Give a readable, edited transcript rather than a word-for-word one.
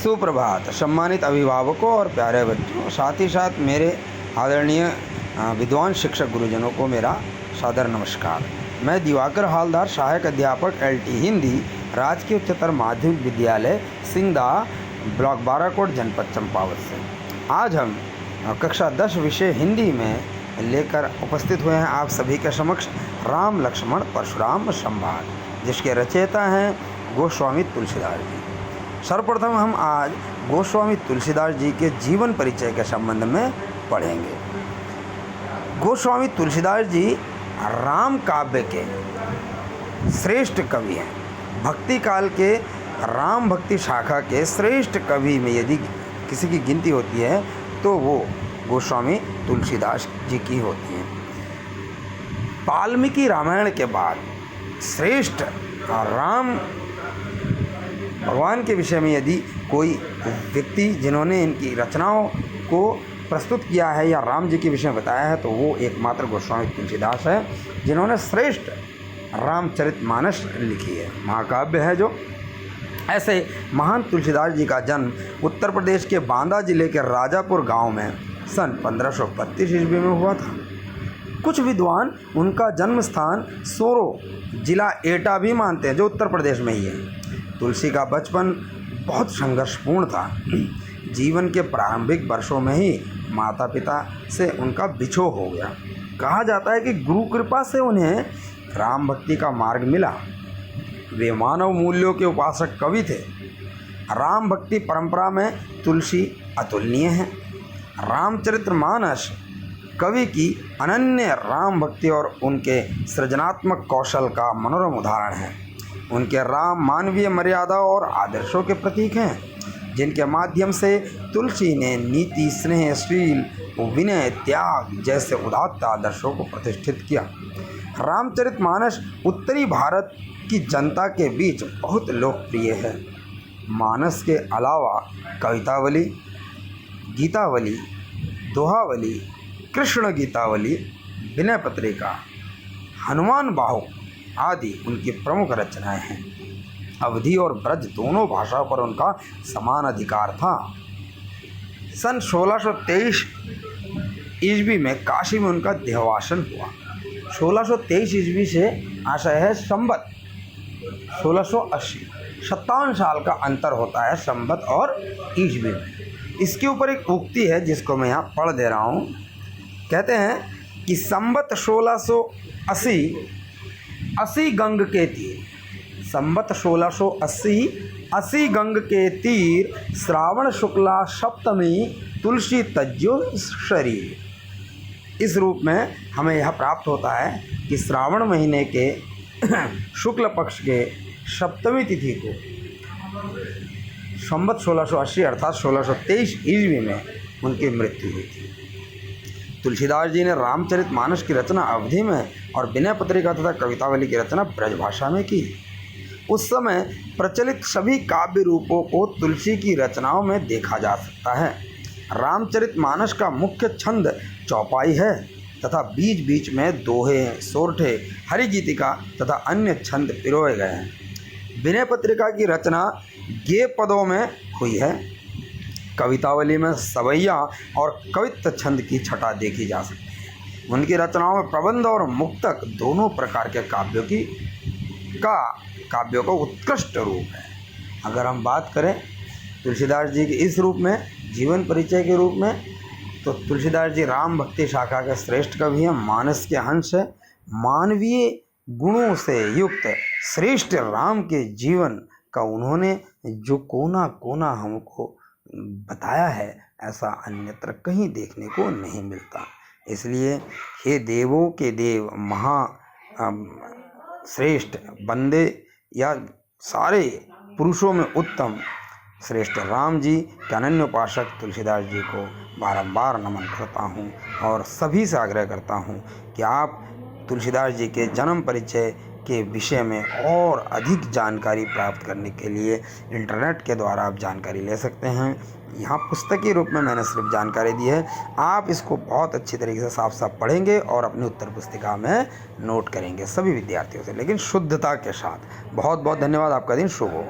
सुप्रभात सम्मानित अभिभावकों और प्यारे बच्चों, साथ ही साथ मेरे आदरणीय विद्वान शिक्षक गुरुजनों को मेरा सादर नमस्कार। मैं दिवाकर हालदार, सहायक अध्यापक LT हिंदी, राजकीय उच्चतर माध्यमिक विद्यालय सिंगदा, ब्लॉक बाराकोट, जनपद चंपावत से। आज हम कक्षा 10 विषय हिंदी में लेकर उपस्थित हुए हैं आप सभी के समक्ष राम लक्ष्मण परशुराम संवाद, जिसके रचयिता हैं गोस्वामी तुलसीदास जी। सर्वप्रथम हम आज गोस्वामी तुलसीदास जी के जीवन परिचय के संबंध में पढ़ेंगे। गोस्वामी तुलसीदास जी राम काव्य के श्रेष्ठ कवि हैं। भक्ति काल के राम भक्ति शाखा के श्रेष्ठ कवि में यदि किसी की गिनती होती है तो वो गोस्वामी तुलसीदास जी की होती है। वाल्मीकि रामायण के बाद श्रेष्ठ राम भगवान के विषय में यदि कोई व्यक्ति जिन्होंने इनकी रचनाओं को प्रस्तुत किया है या राम जी के विषय में बताया है तो वो एकमात्र गोस्वामी तुलसीदास है, जिन्होंने श्रेष्ठ रामचरितमानस लिखी है, महाकाव्य है जो। ऐसे महान तुलसीदास जी का जन्म उत्तर प्रदेश के बांदा जिले के राजापुर गांव में सन 1532 ईस्वी में हुआ था। कुछ विद्वान उनका जन्म स्थान सोरो जिला एटा भी मानते हैं, जो उत्तर प्रदेश में ही है। तुलसी का बचपन बहुत संघर्षपूर्ण था। जीवन के प्रारंभिक वर्षों में ही माता पिता से उनका बिछोह हो गया। कहा जाता है कि गुरु कृपा से उन्हें राम भक्ति का मार्ग मिला। वे मानव मूल्यों के उपासक कवि थे। राम भक्ति परंपरा में तुलसी अतुलनीय है। रामचरितमानस कवि की अनन्य राम भक्ति और उनके सृजनात्मक कौशल का मनोरम उदाहरण है। उनके राम मानवीय मर्यादा और आदर्शों के प्रतीक हैं, जिनके माध्यम से तुलसी ने नीति, स्नेह, शील, विनय, त्याग जैसे उदात्त आदर्शों को प्रतिष्ठित किया। रामचरितमानस उत्तरी भारत की जनता के बीच बहुत लोकप्रिय है। मानस के अलावा कवितावली, गीतावली, दोहावली, कृष्ण गीतावली, विनय पत्रिका, हनुमान बाहु आदि उनकी प्रमुख रचनाएं हैं। अवधी और ब्रज दोनों भाषाओं पर उनका समान अधिकार था। सन 1623 ईस्वी में काशी में उनका देहावसान हुआ। 1623 ईस्वी से आशय है संवत 1680, 57 साल का अंतर होता है संवत और ईस्वी में। इसके ऊपर एक उक्ति है जिसको मैं यहाँ पढ़ दे रहा हूँ। कहते हैं कि संवत 1680 गंग के तीर, संवत 1680 गंग के तीर, श्रावण शुक्ला सप्तमी तुलसी तज्जो शरीर। इस रूप में हमें यह प्राप्त होता है कि श्रावण महीने के शुक्ल पक्ष के सप्तमी तिथि को संवत 1680 अर्थात 1623 ईस्वी में उनकी मृत्यु हुई थी। तुलसीदास जी ने रामचरितमानस की रचना अवधी में और विनय पत्रिका तथा कवितावली की रचना ब्रजभाषा में की। उस समय प्रचलित सभी काव्य रूपों को तुलसी की रचनाओं में देखा जा सकता है। रामचरितमानस का मुख्य छंद चौपाई है तथा बीच बीच में दोहे, सोरठे, हरिगीतिका तथा अन्य छंद पिरोए गए हैं। विनय पत्रिका की रचना गेय पदों में हुई है। कवितावली में सवैया और कवित्व छंद की छटा देखी जा सकती है। उनकी रचनाओं में प्रबंध और मुक्तक दोनों प्रकार के काव्यों का उत्कृष्ट रूप है। अगर हम बात करें तुलसीदास जी के इस रूप में, जीवन परिचय के रूप में, तो तुलसीदास जी राम भक्ति शाखा के श्रेष्ठ कवि हैं, मानस के हंस है। मानवीय गुणों से युक्त श्रेष्ठ राम के जीवन का उन्होंने जो कोना कोना हमको बताया है, ऐसा अन्यत्र कहीं देखने को नहीं मिलता। इसलिए हे देवों के देव, श्रेष्ठ बंदे या सारे पुरुषों में उत्तम श्रेष्ठ राम जी के अनन्य उपासक तुलसीदास जी को बारंबार नमन करता हूँ और सभी से आग्रह करता हूँ कि आप तुलसीदास जी के जन्म परिचय के विषय में और अधिक जानकारी प्राप्त करने के लिए इंटरनेट के द्वारा आप जानकारी ले सकते हैं। यहाँ पुस्तकीय रूप में मैंने सिर्फ जानकारी दी है, आप इसको बहुत अच्छी तरीके से साफ साफ पढ़ेंगे और अपनी उत्तर पुस्तिका में नोट करेंगे सभी विद्यार्थियों से, लेकिन शुद्धता के साथ। बहुत बहुत धन्यवाद। आपका दिन शुभ हो।